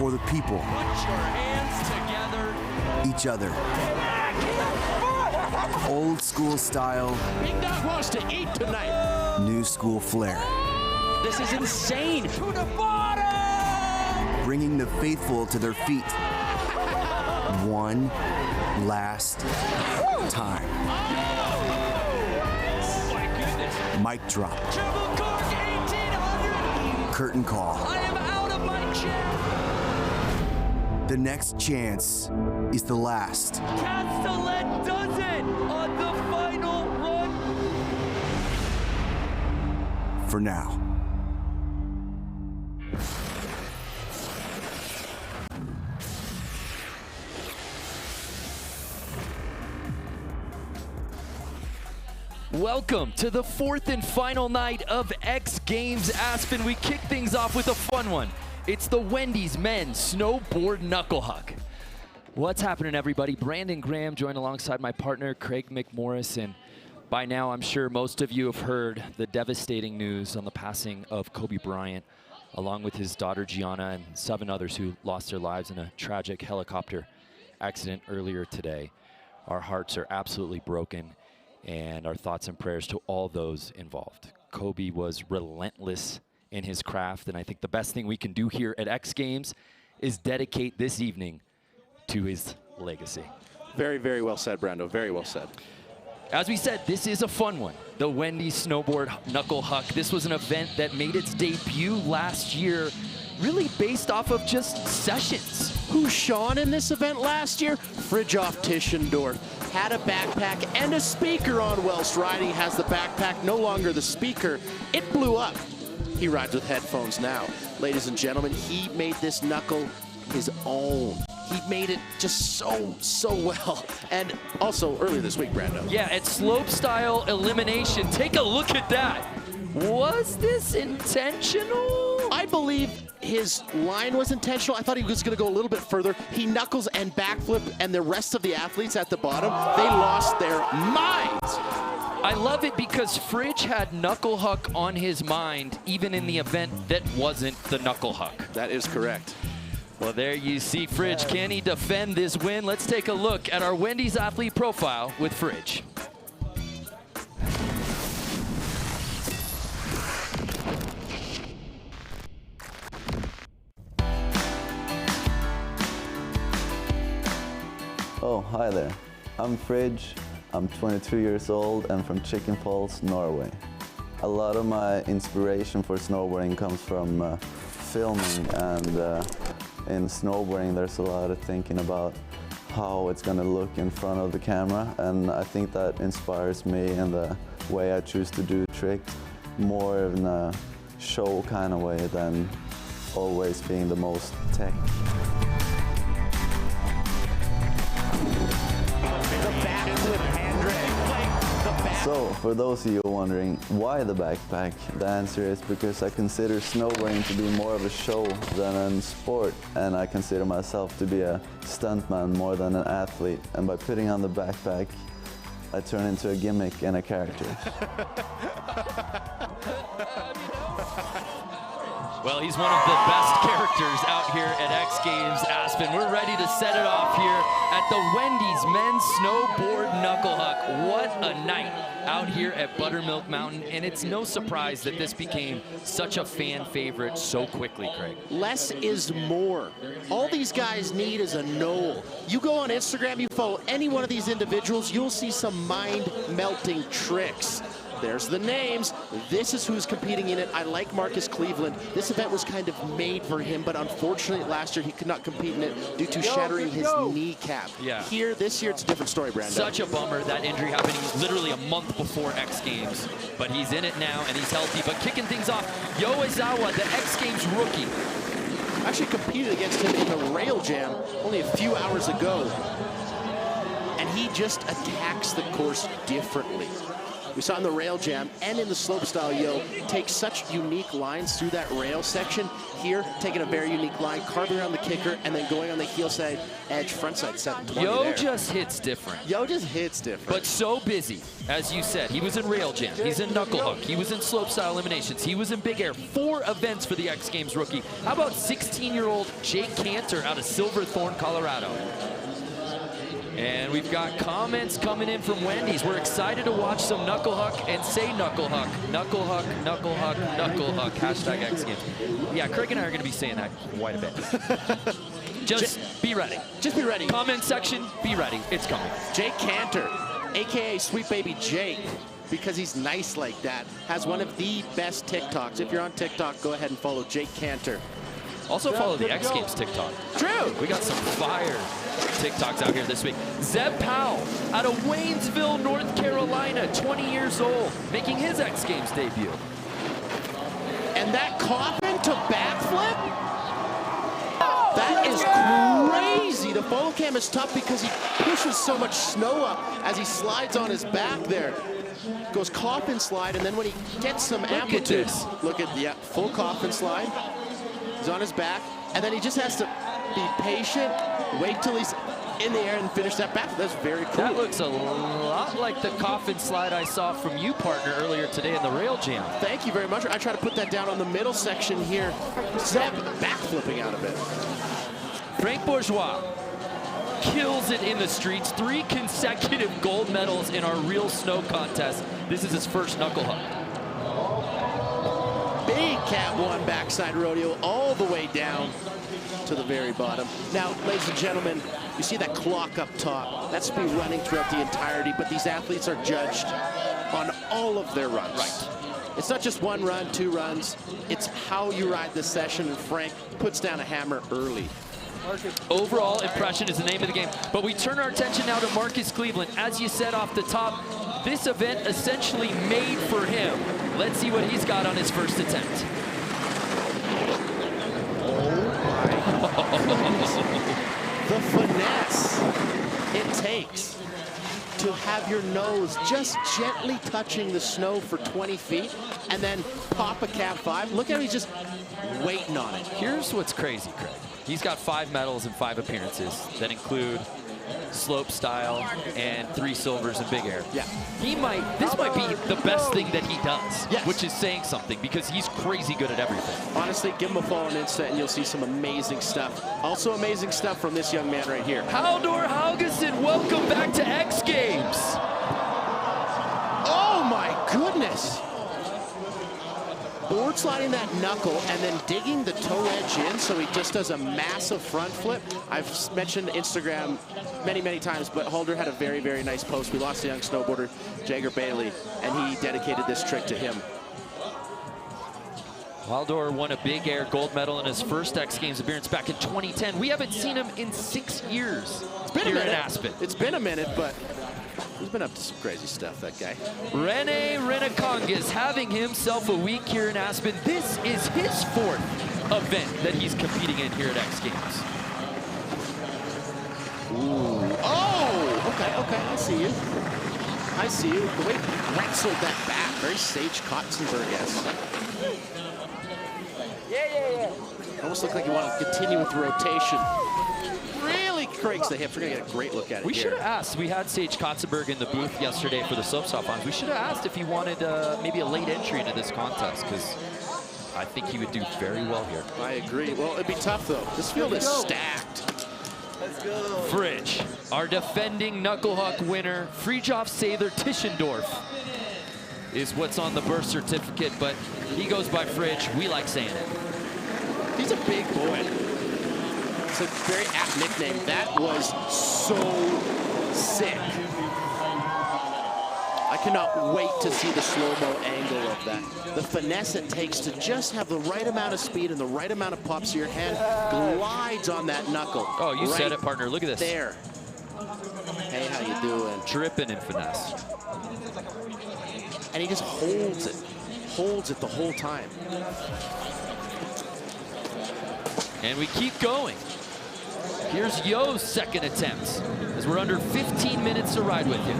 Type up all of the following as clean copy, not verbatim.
For the people. Put your hands together. Each other. Old school style. Big Dog wants to eat tonight. New school flair. This is insane. To the bottom! Bringing the faithful to their feet. One last time. Oh my goodness. Mic drop. Triple cork 1800. Curtain call. I am out of my chair. The next chance is the last. Castellet does it on the final run. For now. Welcome to the fourth and final night of X Games Aspen. We kick things off with a fun one. It's the Wendy's men's Snowboard Knuckle Huck. What's happening, everybody? Brandon Graham joined alongside my partner, Craig McMorris. And by now, I'm sure most of you have heard the devastating news on the passing of Kobe Bryant, along with his daughter, Gianna, and 7 others who lost their lives in a tragic helicopter accident earlier today. Our hearts are absolutely broken, and our thoughts and prayers to all those involved. Kobe was relentless in his craft, and I think the best thing we can do here at X Games is dedicate this evening to his legacy. Very, very well said, Brando. Very well said. As we said, this is a fun one. The Wendy Snowboard Knuckle Huck. This was an event that made its debut last year, really based off of just sessions. Who shone in this event last year? Fridtjof Tischendorf. Had a backpack and a speaker on whilst riding. Has the backpack, no longer the speaker. It blew up. He rides with headphones now. Ladies and gentlemen, he made this knuckle his own. He made it just so well. And also earlier this week, Brando. Yeah, at slopestyle elimination. Take a look at that. Was this intentional? I believe his line was intentional. I thought he was going to go a little bit further. He knuckles and backflip, and the rest of the athletes at the bottom, they lost their minds. I love it because Fridge had Knuckle Huck on his mind, even in the event that wasn't the Knuckle Huck. That is correct. Well, there you see Fridge. Can he defend this win? Let's take a look at our Wendy's athlete profile with Fridge. Oh, hi there. I'm Fridge. I'm 22 years old and from Chicken Falls, Norway. A lot of my inspiration for snowboarding comes from filming, and in snowboarding there's a lot of thinking about how it's going to look in front of the camera, and I think that inspires me in the way I choose to do tricks, more in a show kind of way than always being the most tech. So, for those of you wondering why the backpack, the answer is because I consider snowboarding to be more of a show than a sport, and I consider myself to be a stuntman more than an athlete. And by putting on the backpack, I turn into a gimmick and a character. Well, he's one of the best characters out here at X Games Aspen. We're ready to set it off here at the Wendy's men's Snowboard Knuckle Huck. What a night out here at Buttermilk Mountain, and it's no surprise that this became such a fan favorite so quickly, Craig. Less is more. All these guys need is a knoll. You go on Instagram, you follow any one of these individuals, you'll see some mind-melting tricks. There's the names. This is who's competing in it. I like Marcus Cleveland. This event was kind of made for him, but unfortunately last year he could not compete in it due to shattering his kneecap. Yeah. Here, this year, it's a different story, Brandon. Such a bummer that injury happening literally a month before X Games, but he's in it now and he's healthy. But kicking things off, Yo Izawa, the X Games rookie. Actually competed against him in the rail jam only a few hours ago. And he just attacks the course differently. We saw in the rail jam and in the slopestyle yo take such unique lines through that rail section. Here, taking a very unique line, carving around the kicker, and then going on the heel side edge, frontside 720 Yo there. just hits different. Yo just hits different. But so busy, as you said. He was in rail jam, he's in knuckle hook, he was in slopestyle eliminations, he was in big air. 4 events for the X Games rookie. How about 16-year-old Jake Cantor out of Silverthorne, Colorado? And we've got comments coming in from Wendy's. We're excited to watch some knuckle huck and say knuckle huck. Knuckle huck, knuckle huck, knuckle huck. Hashtag X Games. Yeah, Craig and I are going to be saying that quite a bit. Just be ready. Just be ready. Comment section, be ready. It's coming. Jake Cantor, AKA Sweet Baby Jake, because he's nice like that, has one of the best TikToks. If you're on TikTok, go ahead and follow Jake Cantor. Also follow the X Games TikTok. True. We got some fire TikToks out here this week. Zeb Powell out of Waynesville, North Carolina, 20 years old, making his X Games debut. And that coffin to backflip? That is crazy. The photo cam is tough because he pushes so much snow up as he slides on his back there. Goes coffin slide, and then when he gets some amplitude, look at the full coffin slide. He's on his back, and then he just has to be patient, wait till he's in the air and finish that back. That's very cool. That looks a lot like the coffin slide I saw from you, partner, earlier today in the rail jam. Thank you very much. I try to put that down on the middle section here. Zeb backflipping out of it. Frank Bourgeois kills it in the streets. 3 consecutive gold medals in our real snow contest. This is his first knuckle huck. Big Cat 1 backside rodeo all the way down to the very bottom. Now, ladies and gentlemen, you see that clock up top. That's been running throughout the entirety, but these athletes are judged on all of their runs. Right. It's not just 1 run, 2 runs. It's how you ride this session, and Frank puts down a hammer early. Overall impression is the name of the game, but we turn our attention now to Marcus Cleveland. As you said off the top, this event essentially made for him. Let's see what he's got on his first attempt. The finesse it takes to have your nose just gently touching the snow for 20 feet and then pop a Cat 5. Look how he's just waiting on it. Here's what's crazy, Craig. He's got 5 medals and 5 appearances that include slope style and 3 silvers in big air. Yeah. This might be the best thing that he does, yes, which is saying something because he's crazy good at everything. Honestly, give him a follow on Insta and you'll see some amazing stuff. Also amazing stuff from this young man right here. Haldor Haugesson, welcome back to X Games. Oh my goodness. Board sliding that knuckle and then digging the toe edge in so he just does a massive front flip. I've mentioned Instagram many, many times, but Haldor had a very, very nice post. We lost a young snowboarder, Jagger Bailey, and he dedicated this trick to him. Haldor won a big air gold medal in his first X Games appearance back in 2010. We haven't seen him in 6 years here in Aspen. It's been a minute, but he's been up to some crazy stuff, that guy. Rene Renekongas having himself a week here in Aspen. This is his 4th event that he's competing in here at X Games. Ooh. Oh, okay, I see you. I see you. The way he wrestled that back, very Sage Kotzenberg-esque. Yeah. Almost looked like you want to continue with the rotation. Really cranks the hips. We're going to get a great look at it. We should have asked. We had Sage Kotzenberg in the booth yesterday for the slopestyle finals. We should have asked if he wanted maybe a late entry into this contest because I think he would do very well here. I agree. Well, it'd be tough, though. This field is stacked. Let's go. Fridge, our defending knuckle huck winner, Fridtjof Sather Tischendorf, is what's on the birth certificate, but he goes by Fridge. We like saying it. He's a big boy. It's a very apt nickname. That was so sick. I cannot wait to see the slow-mo angle of that. The finesse it takes to just have the right amount of speed and the right amount of pop so your hand glides on that knuckle. Oh, you said it, partner. Look at this. There. Hey, how you doing? Dripping in finesse. And he just holds it the whole time. And we keep going. Here's Yo's 2nd attempt, as we're under 15 minutes to ride with you.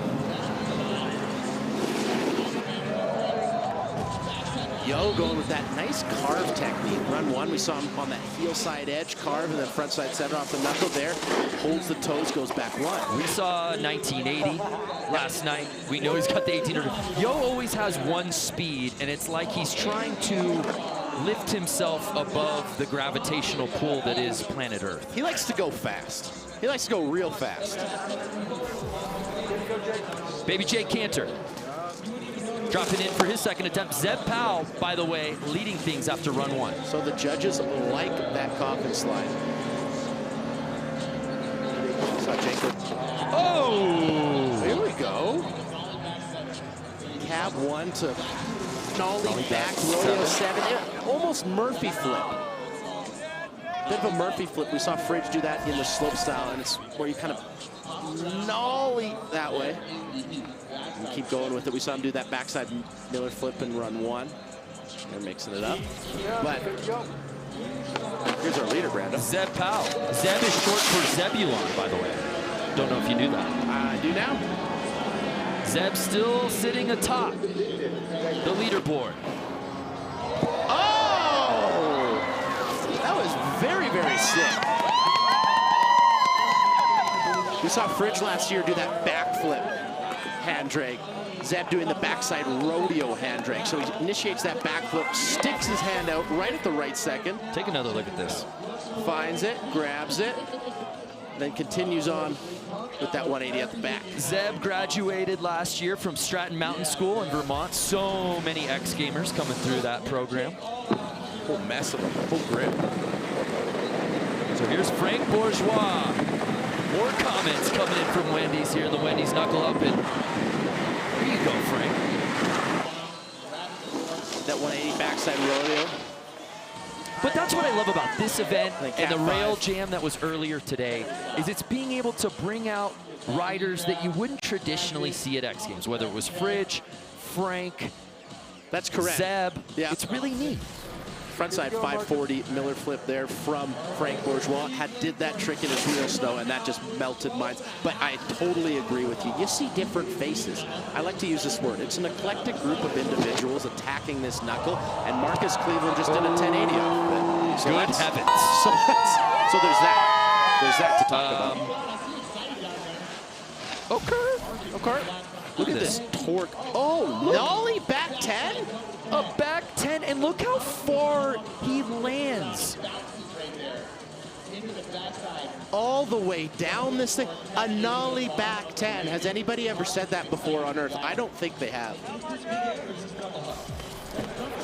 Yo going with that nice carve technique. Run one, we saw him on that heel side edge carve and then front side center off the knuckle there. Holds the toes, goes back one. We saw 1980 last night. We know he's got the 1800. Yo always has one speed, and it's like he's trying to lift himself above the gravitational pull that is planet Earth. He likes to go fast. He likes to go real fast. Baby Jake Cantor dropping in for his second attempt. Zeb Powell, by the way, leading things after run one. So the judges like that coffin slide. Saw Jacob. Oh! Here we go. Cab one to nollie back, rodeo seven. Almost Murphy flip. Bit of a Murphy flip. We saw Fridge do that in the slope style, and it's where you kind of nollie that way. And keep going with it. We saw him do that backside Miller flip in run one. They're mixing it up. But here's our leader, Brando. Zeb Powell. Zeb is short for Zebulon, by the way. Don't know if you knew that. I do now. Zeb still sitting atop the leaderboard. Oh! That was very, very sick. We saw Fridge last year do that backflip hand drag. Zeb doing the backside rodeo hand drag. So he initiates that backflip, sticks his hand out right at the right second. Take another look at this. Finds it, grabs it, then continues on with that 180 at the back. Zeb graduated last year from Stratton Mountain School in Vermont. So many X Gamers coming through that program. Whole mess of them, full grip. So here's Frank Bourgeois. More comments coming in from Wendy's here in the Wendy's Knuckle Up. And there you go, Frank. That 180 backside rodeo. But that's what I love about this event and the rail five. jam that was earlier today, is it's being able to bring out riders that you wouldn't traditionally see at X Games, whether it was Fridge, Frank, That's correct. Zeb. Yeah. It's really neat. Frontside 540 Miller flip there from Frank Bourgeois. Did that trick in his real snow, and that just melted minds. But I totally agree with you. You see different faces. I like to use this word. It's an eclectic group of individuals attacking this knuckle, and Marcus Cleveland just did a 1080 off of it. So Good heavens. So there's that. There's that to talk about. Okay. Look at this torque. Oh, nollie back 10? A back 10, and look how far he lands. All the way down this thing. A nollie back 10. Has anybody ever said that before on Earth? I don't think they have.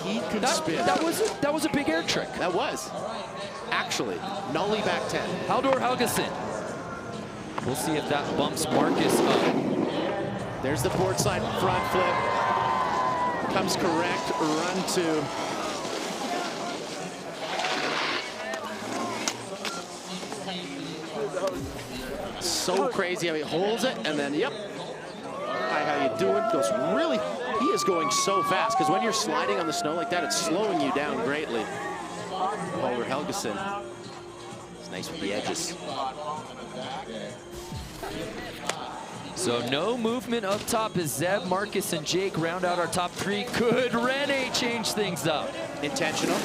He can spin. That was a big air trick. That was. Actually, nollie back 10. Haldor Helgeson. We'll see if that bumps Marcus up. There's the port side front flip. Comes correct, run two. So crazy how he holds it, and then, yep. Hi, how you doing? Goes really, he is going so fast, because when you're sliding on the snow like that, it's slowing you down greatly. Haldor Helgeson. It's nice with the edges. So no movement up top as Zeb, Marcus, and Jake round out our top three. Could Rene change things up? Intentional.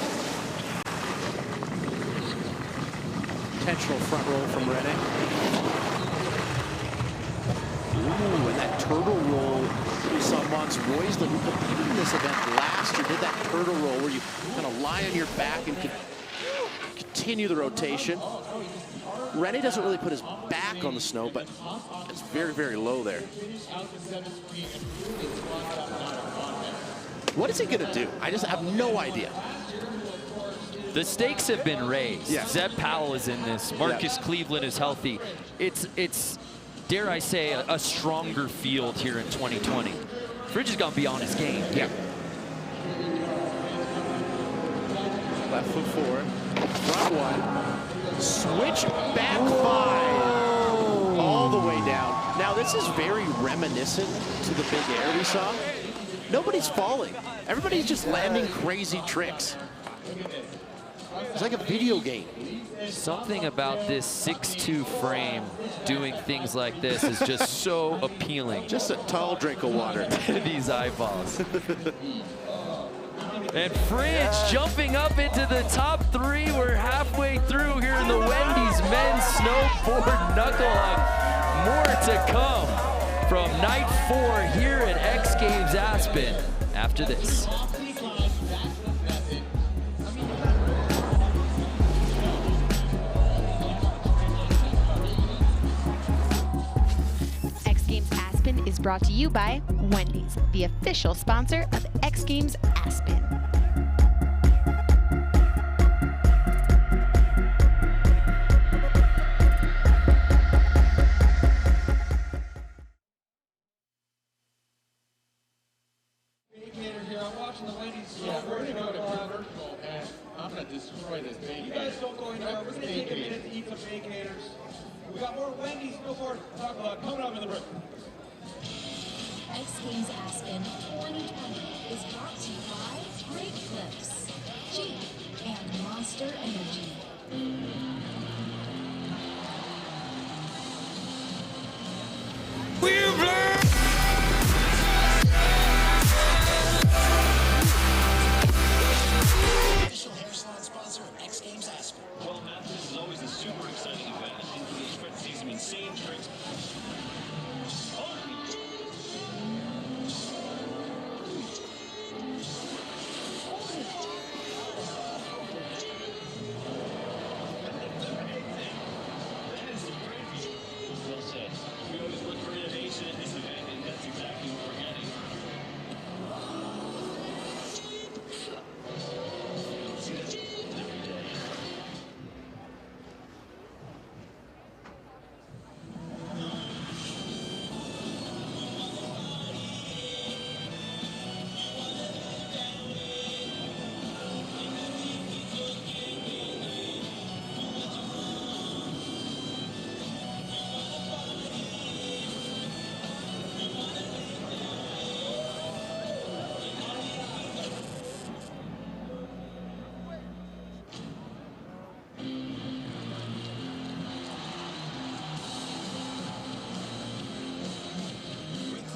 Intentional front roll from Rene. Ooh, and that turtle roll we saw Mons Roisler, who competed in this event last year, did that turtle roll where you kind of lie on your back and continue the rotation. Rene doesn't really put his back on the snow, but it's very, very low there. What is he gonna do? I just have no idea. The stakes have been raised. Yes. Zeb Powell is in this. Marcus Cleveland is healthy. It's dare I say, a stronger field here in 2020. Fridge has gone beyond his game. Yeah. Left foot forward, front one. Switch back five, all the way down. Now this is very reminiscent to the big air we saw. Nobody's falling. Everybody's just landing crazy tricks. It's like a video game. Something about this 6'2" frame doing things like this is just so appealing. Just a tall drink of water. To these eyeballs. And Fridge jumping up into the top 3. We're halfway through here in the Wendy's men's snowboard knuckle huck. More to come from night 4 here at X Games Aspen after this. X Games Aspen is brought to you by Wendy's, the official sponsor of X Games Aspen. I'm watching the Wendy's. Yeah, we're going to go to vertical, and I'm going to destroy this bacon. You guys don't go anywhere. We're going to take a minute to eat some baconators. We got more Wendy's Snowboard Knuckle Huck coming up in the break. X Games Aspen 2020 is brought to you by Great Clips, Jeep, and Monster Energy. Official hair salon sponsor of X Games Aspen. Well, Matt, this is always a super exciting event. I think we expect to see some insane tricks.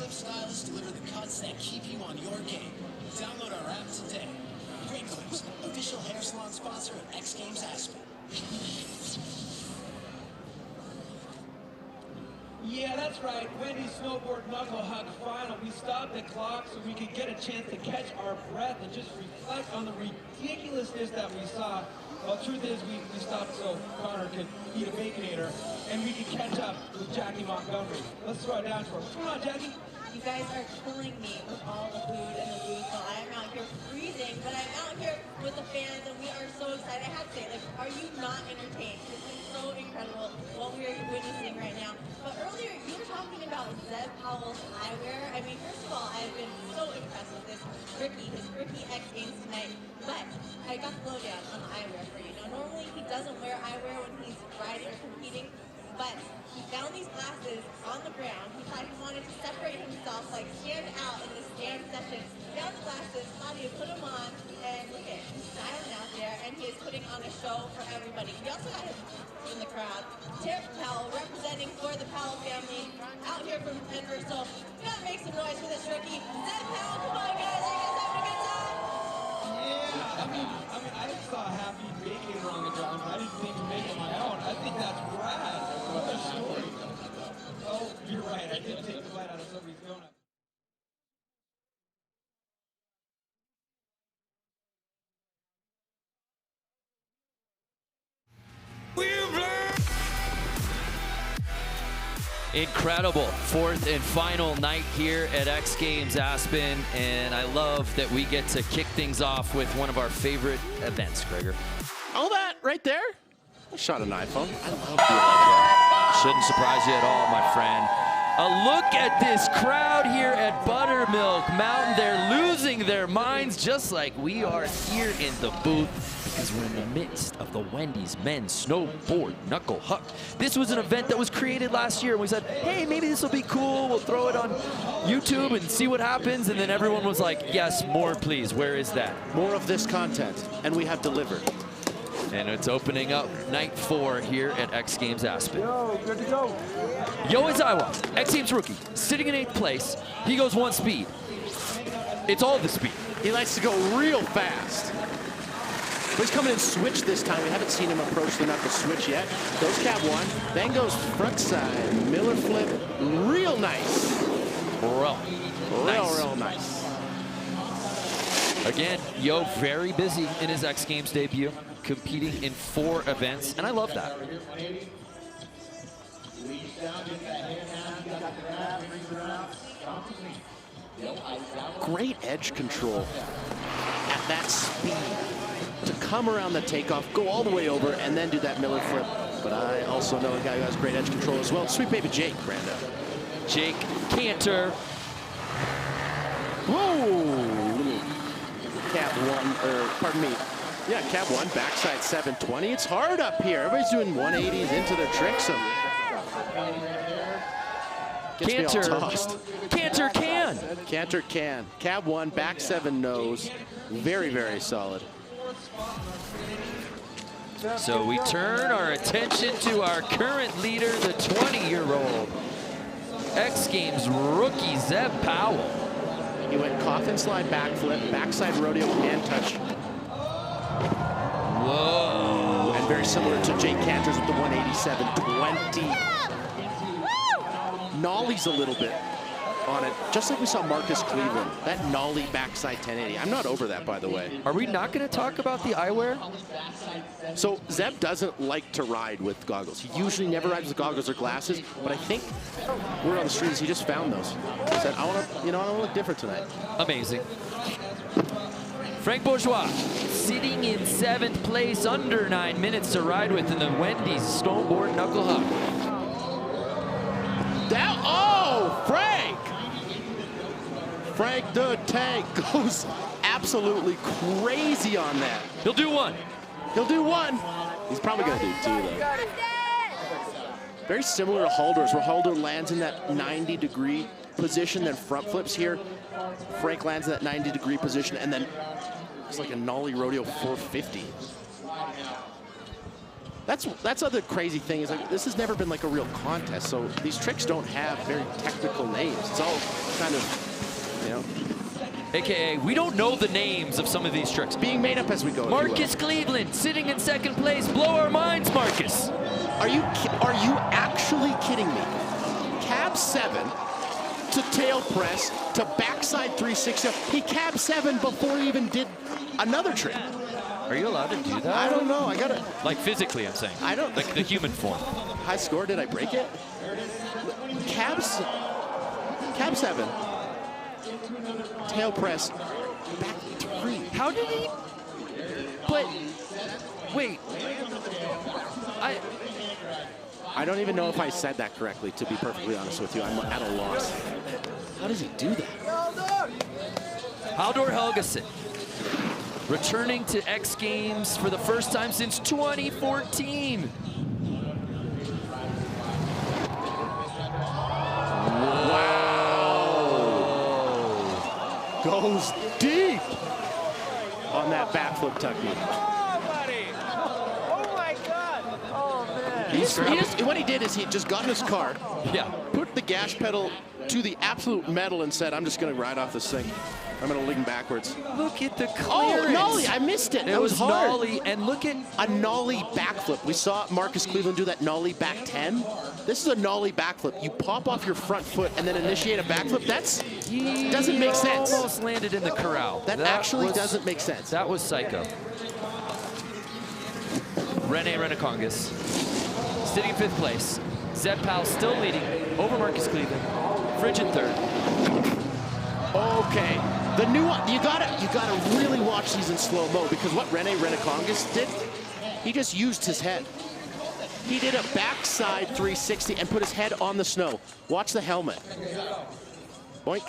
Stylists deliver the cuts that keep you on your game. Download our app today. Great Clips, official hair salon sponsor of X Games Aspen. Yeah, that's right. Wendy's Snowboard Knuckle Huck final. We stopped the clock so we could get a chance to catch our breath and just reflect on the ridiculousness that we saw. Well, truth is, we stopped so Connor could eat a Baconator and we could catch up with Jackie Montgomery. Let's throw it down to her. What's going on, Jackie? You guys are killing me with all the food and the booze. So I'm out here freezing, but I'm out here with the fans, and we are so excited. I have to say, like, are you not entertained? This is so incredible what we are witnessing right now. But earlier, you were talking about Zeb Powell's eyewear. I mean, first of all, I've been so impressed with this his rookie X Games tonight. But I got the lowdown on the eyewear for you. Now, normally he doesn't wear eyewear when he's riding or competing, but he found these glasses on the ground. He thought he wanted to separate himself, like stand out in the stand session. Found the glasses, thought he would put them on, and look at him, he's styling out there, and he is putting on a show for everybody. We also got him in the crowd. Tip Powell, representing for the Powell family, out here from Denver. So we gotta make some noise for this rookie. Zeb Powell, come on guys, are you guys having a good time? Yeah, I mean, I just saw a happy Baconator on the ground. I didn't think to make it my own. I think that's rad. What a story. Oh, you're right. I did take the bite out of somebody's donut. Incredible fourth and final night here at X Games Aspen, and I love that we get to kick things off with one of our favorite events, Gregor. All that right there? I shot an iPhone. I love being like that. Shouldn't surprise you at all, my friend. A look at this crowd here at Buttermilk Mountain. They're losing their minds just like we are here in the booth, because we're in the midst of the Wendy's men's snowboard knuckle huck. This was an event that was created last year, and we said, hey, maybe this will be cool. We'll throw it on YouTube and see what happens. And then everyone was like, yes, more please. Where is that? More of this content, and we have delivered. And it's opening up night 4 here at X Games Aspen. Yo, good to go. Yo Izawa, X Games rookie, sitting in 8th place. He goes 1 speed. It's all the speed. He likes to go real fast. But he's coming in switch this time. We haven't seen him approach the knuckle switch yet. Goes cab one, then goes front side. Miller flip, real nice. Real nice. Again, Yo very busy in his X Games debut, competing in 4 events, and I love that. Great edge control at that speed to come around the takeoff, go all the way over, and then do that Miller flip. But I also know a guy who has great edge control as well. Sweet baby Jake, Brando. Jake Cantor. Whoa! Cab one, or pardon me. Yeah, cab one, backside 720. It's hard up here. Everybody's doing 180s into their trick, so. Gets me all tossed. Cantor can. Cantor can. Cab one, back 7 nose. Very, very solid. So we turn our attention to our current leader, the 20-year-old X Games rookie Zeb Powell. He went coffin slide backflip, backside rodeo hand touch. Whoa. And very similar to Jake Cantor's with the 187-20. Nollies a little bit on it, just like we saw Marcus Cleveland. That nollie backside 1080. I'm not over that, by the way. Are we not going to talk about the eyewear? So Zeb doesn't like to ride with goggles. He usually never rides with goggles or glasses, but I think we're on the streets. He just found those. He said, I want to, I want to look different tonight. Amazing. Frank Bourgeois sitting in 7th place, under 9 minutes to ride with in the Wendy's Snowboard Knuckle Huck. Frank! Frank the Tank goes absolutely crazy on that. He'll do one. He'll do one. He's probably going to do 2, though. Very similar to Halder's, where Halder lands in that 90-degree position, then front flips here. Frank lands in that 90-degree position, and then it's like a nollie rodeo 450. That's other crazy thing is like this has never been like a real contest, so these tricks don't have very technical names. It's all kind of, AKA, we don't know the names of some of these tricks. being made up as we go. Marcus Cleveland sitting in 2nd place. Blow our minds, Marcus. Are you actually kidding me? Cab 7 to tail press to backside 360. He cab 7 before he even did another trick. Are you allowed to do that? I don't know. I gotta. Like physically, I'm saying. I don't. Like the human form. High score. Did I break it? Cab 7. Tail press. Back 3. How did he? But wait. I don't even know if I said that correctly. To be perfectly honest with you, I'm at a loss. How does he do that? Haldor Helgeson. Returning to X Games for the first time since 2014. Wow. Goes deep on that backflip technique. Oh, buddy. Oh, my God. Oh, man. What he did is he just got in his car, put the gas pedal to the absolute metal and said, I'm just going to ride off this thing. I'm going to lean backwards. Look at the clearance. Oh, nollie. I missed it. It was hard. nollie, and look at a nollie backflip. We saw Marcus Cleveland do that nollie back 10. This is a nollie backflip. You pop off your front foot and then initiate a backflip. Doesn't make sense. Almost landed in the corral. That actually doesn't make sense. That was psycho. Rene Renekongas sitting in 5th place. Zeb Powell still leading over Marcus Cleveland. Fridge in 3rd. Okay. The new one, you gotta really watch these in slow-mo because what Rene Renekongas did, he just used his head. He did a backside 360 and put his head on the snow. Watch the helmet. Boink.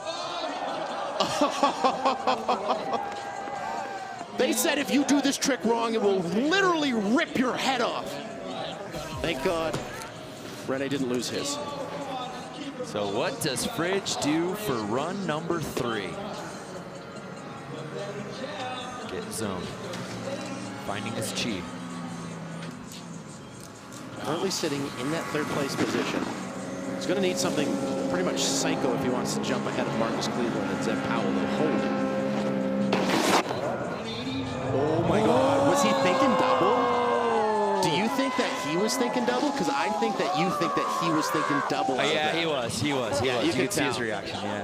They said if you do this trick wrong, it will literally rip your head off. Thank God Rene didn't lose his. So what does Fridge do for run number 3? Get zone. Finding his chi. Currently sitting in that 3rd place position. He's going to need something pretty much psycho if he wants to jump ahead of Marcus Cleveland and Zeb Powell. They'll hold him. was thinking double? Because I think that you think that he was thinking double. Yeah, he was. Yeah, You could could see his tell. reaction, yeah.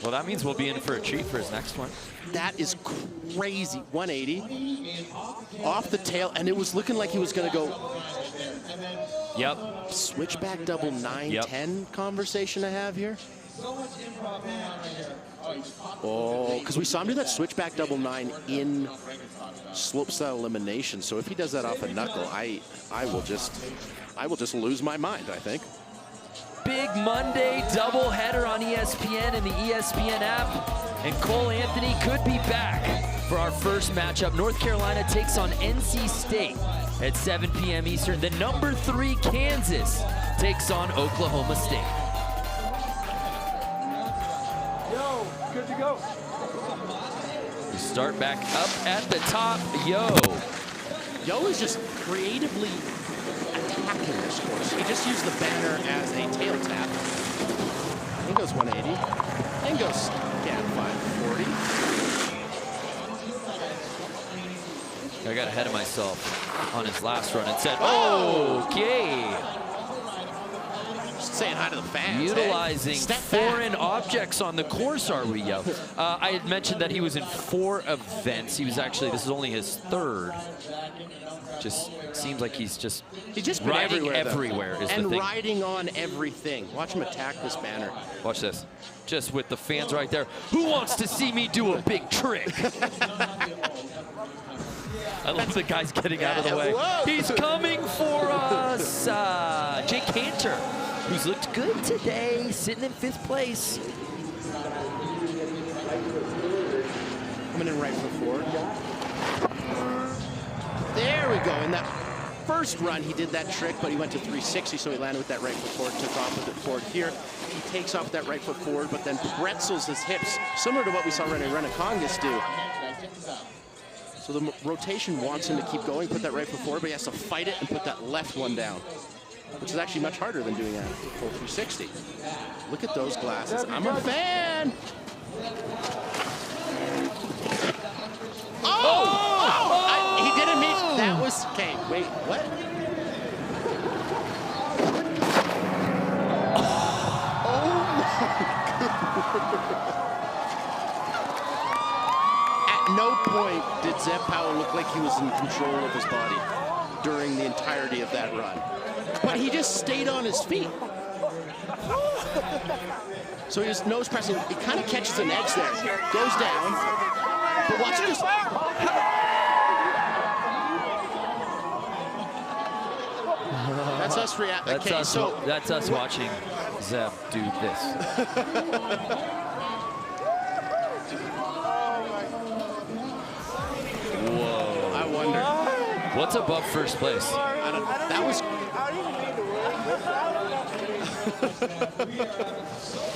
Well, that means we'll be in for a treat for his next one. That is crazy. 180 off the tail, and it was looking like he was going to go. Yep. Switchback double 9-10 conversation I have here. Oh, because we saw him do that switchback double 9 in slopestyle elimination. So if he does that off a knuckle, I will just lose my mind, I think. Big Monday doubleheader on ESPN and the ESPN app. And Cole Anthony could be back for our first matchup. North Carolina takes on NC State at 7 p.m. Eastern. The number 3 Kansas takes on Oklahoma State. Yo, good to go. We start back up at the top. Yo is just creatively attacking this course. He just used the banner as a tail tap. And goes 180. And goes gap 540. I got ahead of myself on his last run and said, Oh! okay. Just saying hi to the fans. Utilizing Step foreign back. objects on the course, are we, yo? I had mentioned that he was in 4 events. He was actually, this is only his 3rd. Just seems like he's just been riding everywhere is and the thing. riding on everything. Watch him attack this banner. Watch this. Just with the fans right there. Who wants to see me do a big trick? I love the guys getting out of the way. Whoa. He's coming for us. Jake Cantor, who's looked good today, sitting in 5th place. Coming in right for 4. There we go. In that first run, he did that trick, but he went to 360, so he landed with that right foot forward, took off with it forward here. He takes off with that right foot forward, but then pretzels his hips, similar to what we saw Rene Renacongas do. So the rotation wants him to keep going, put that right foot forward, but he has to fight it and put that left one down, which is actually much harder than doing a full 360. Look at those glasses. I'm a fan. He didn't mean, that was, okay, wait, what? At no point did Zeb Powell look like he was in control of his body during the entirety of that run. But he just stayed on his feet. So he was nose pressing. He kind of catches an edge there. Goes down. But watch this. That's us reacting. Okay, That's us watching Zeb do this. Whoa. I wonder. What's above first place? I don't, that was.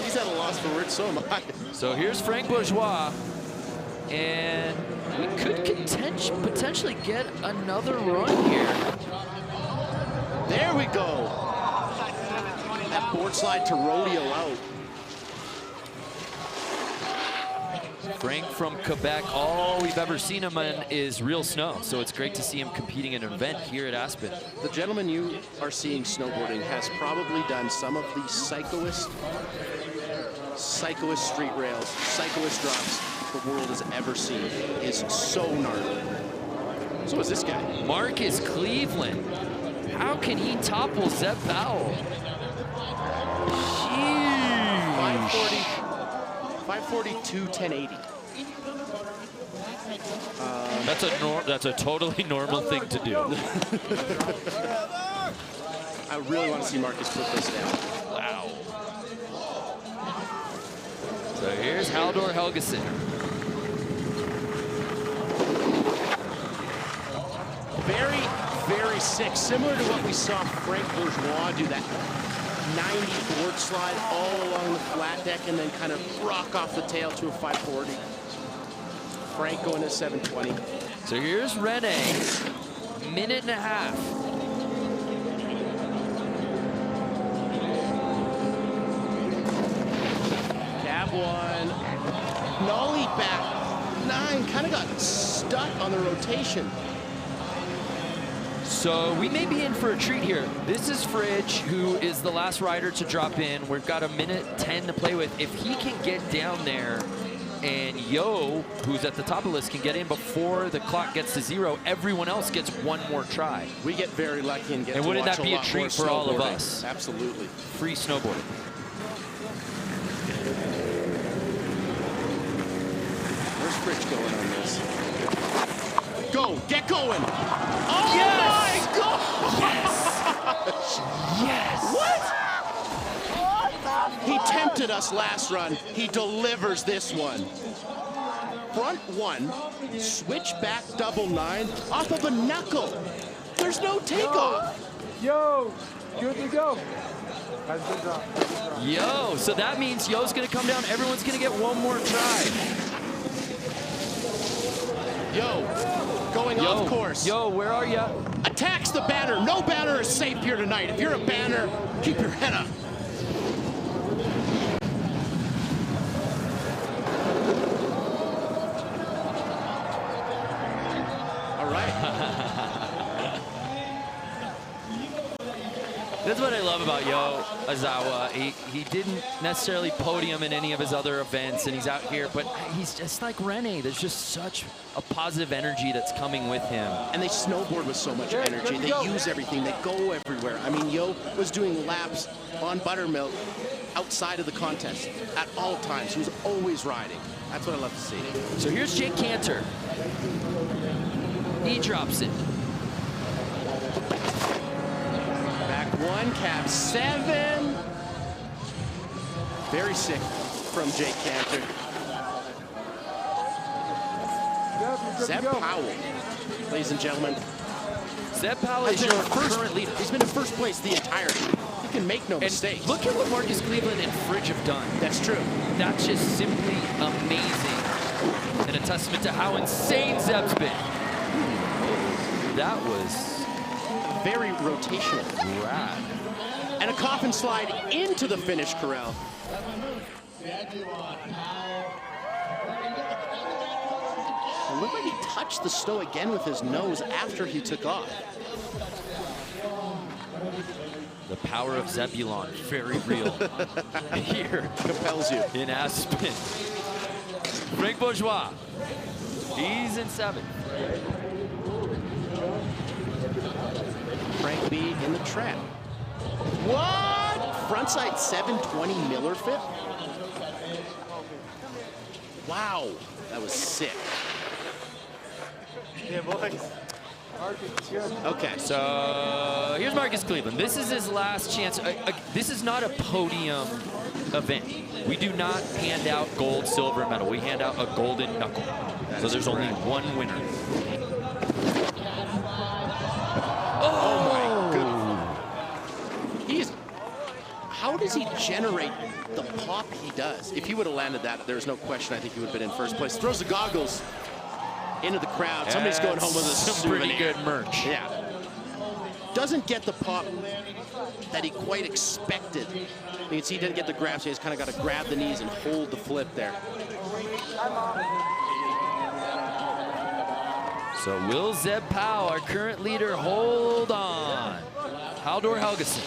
He's at a loss for words, so am I. So here's Frank Bourgeois, and we could potentially get another run here. There we go. That board slide to rodeo out. Frank from Quebec, all we've ever seen him in is real snow, so it's great to see him competing in an event here at Aspen. The gentleman you are seeing snowboarding has probably done some of the psychoist street rails, psychoist drops the world has ever seen. Is so gnarly. So is this guy. Marcus Cleveland. How can he topple Zeb Powell? 542, 1080. That's a totally normal thing to do. I really want to see Marcus put this down. Wow. So here's Haldor Helgeson. Very, very sick. Similar to what we saw Frank Bourgeois do, that 90 board slide all along the flat deck and then kind of rock off the tail to a 540. Frank going to 720. So here's Rene, minute and a half. Cab 1, nollie back 9, kind of got stuck on the rotation. So we may be in for a treat here. This is Fridge, who is the last rider to drop in. We've got 1:10 to play with. If he can get down there and Yo, who's at the top of the list, can get in before the clock gets to 0, everyone else gets one more try. We get very lucky and get to wouldn't watch that be a lot treat more for all of snowboarding. us? Absolutely. Free snowboarding. Where's Fridge going on this? Go, get going. Oh Yes! my gosh! Yes! What? He tempted us last run. He delivers this one. Front one, switch back double 9 off of a knuckle. There's no takeoff. Yo, good to go. That's good job. Yo, so that means Yo's gonna come down. Everyone's gonna get one more try. Yo, going off course. Yo, where are ya? Attacks the banner. No banner is safe here tonight. If you're a banner, keep your head up. All right. That's what I love about Yo Azawa. He didn't necessarily podium in any of his other events, and he's out here, but he's just like Rene. There's just such a positive energy that's coming with him. And they snowboard with so much energy. They use everything. They go everywhere. I mean, Yo was doing laps on buttermilk outside of the contest at all times. He was always riding. That's what I love to see. So here's Jake Cantor. He drops it. Back one, cab 7. Very sick from Jake Cantor. Zeb Powell, ladies and gentlemen. Zeb Powell is your current leader. He's been in first place the entire time. He can make no mistakes. Look at what Marcus Cleveland and Fridge have done. That's true. That's just simply amazing. And a testament to how insane Zeb's been. That was very rotational. Rad. And a coffin slide into the finish corral. It looked like he touched the snow again with his nose after he took off. The power of Zebulon, very real. Here. Compels you. In Aspen. Frank Bourgeois. He's in 7th. Frank B in the trap. What? Frontside 720 Miller fit? Wow, that was sick. Yeah, boys. Okay. So here's Marcus Cleveland. This is his last chance. This is not a podium event. We do not hand out gold, silver, and medal. We hand out a golden knuckle. So there's only one winner. Oh my goodness. How does he generate the pop he does? If he would have landed that, there's no question I think he would have been in first place. Throws the goggles into the crowd. Somebody's going home with a souvenir. Pretty good merch. Yeah. Doesn't get the pop that he quite expected. You can see he didn't get the grab, so he's kind of got to grab the knees and hold the flip there. So will Zeb Powell, our current leader, hold on? Haldor Helgeson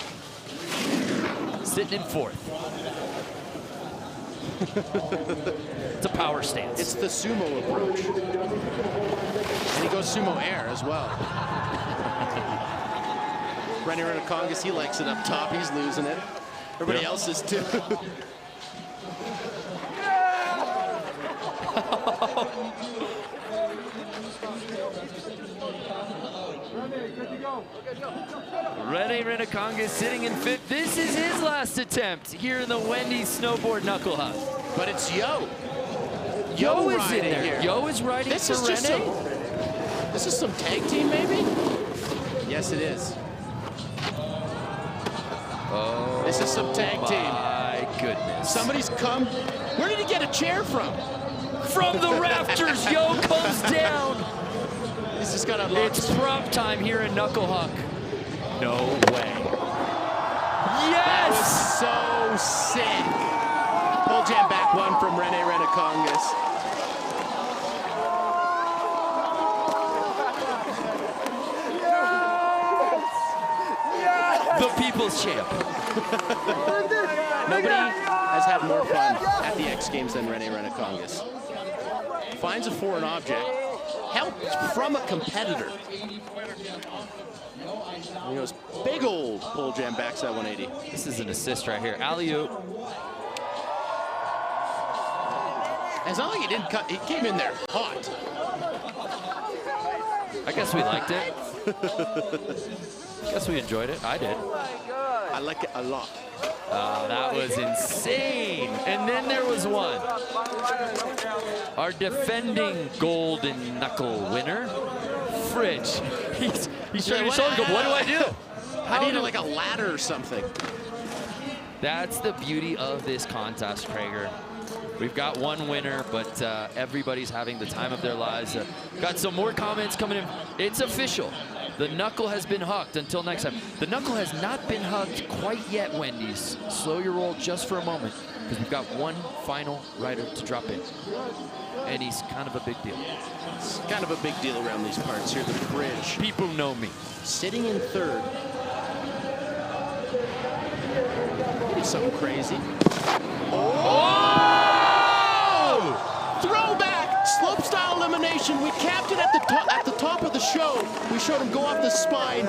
sitting in 4th. It's a power stance. It's the sumo approach. And he goes sumo air as well. Rennie Renacongas, he likes it up top. He's losing it. Everybody else is too. Rene Renacongas sitting in 5th. This is his last attempt here in the Wendy Snowboard Knuckle Huck. But it's Yo. Yo is in riding there. here. Yo is riding This for is just Rene. this is some tag team, maybe? Yes, it is. Oh, this is some tag team. My goodness. Somebody's come. Where did he get a chair from? From the rafters, Yo comes down. He's just got a It's prop time here in Knuckle Huck. No way. That Yes! was so sick. Pull jam back one from Rene Renacongas. people's champ. Nobody has had more fun at the X Games than Rene Renekongas. Finds a foreign object, help from a competitor. He goes big old pull jam backside 180. This is an assist right here. Alley-oop. It's not like he didn't cut, he came in there hot. I guess we liked it. I guess we enjoyed it. I did. I like it a lot. That was insane. And then there was one. Our defending golden knuckle winner, Fridge. He's trying to show him, what do I do? I needed like a ladder or something. That's the beauty of this contest, Krager. We've got one winner, but everybody's having the time of their lives. Got some more comments coming in. It's official. The knuckle has been hucked until next time. The knuckle has not been hucked quite yet, Wendy's. Slow your roll just for a moment, because we've got one final rider to drop in. And he's kind of a big deal. It's kind of a big deal around these parts here, the Fridge. People know me. Sitting in third. It's something crazy. Oh! Throwback! Slopestyle elimination. We capped it at the top of the show. We showed him go off the spine,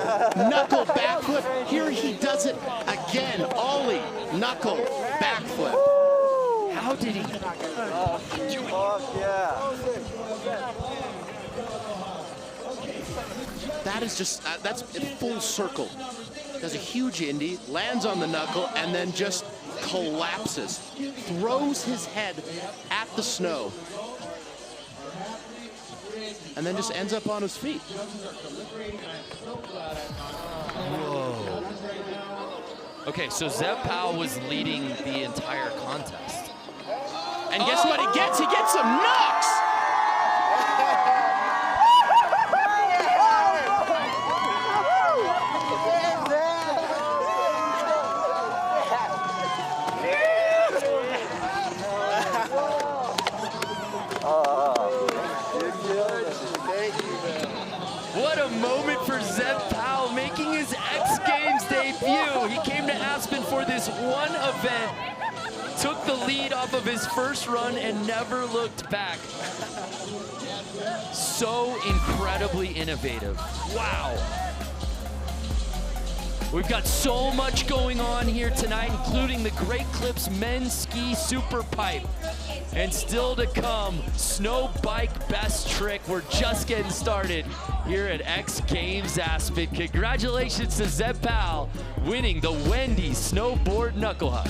knuckle, backflip. Here he does it again. Ollie, knuckle, backflip. How did he? That is just, that's full circle. Does a huge indie, lands on the knuckle, and then just collapses. Throws his head at the snow. And then just ends up on his feet. Whoa. Okay, so Zeb Powell was leading the entire contest. And guess what he gets? He gets some knocks! What a moment for Zeb Powell making his X Games debut. He came to Aspen for this one event, took the lead off of his first run and never looked back. So incredibly innovative. Wow. We've got so much going on here tonight, including the Great Clips Men's Ski SuperPipe. And still to come, snow bike best trick. We're just getting started here at X Games Aspen. Congratulations to Zeb Powell winning the Wendy Snowboard Knuckle Huck.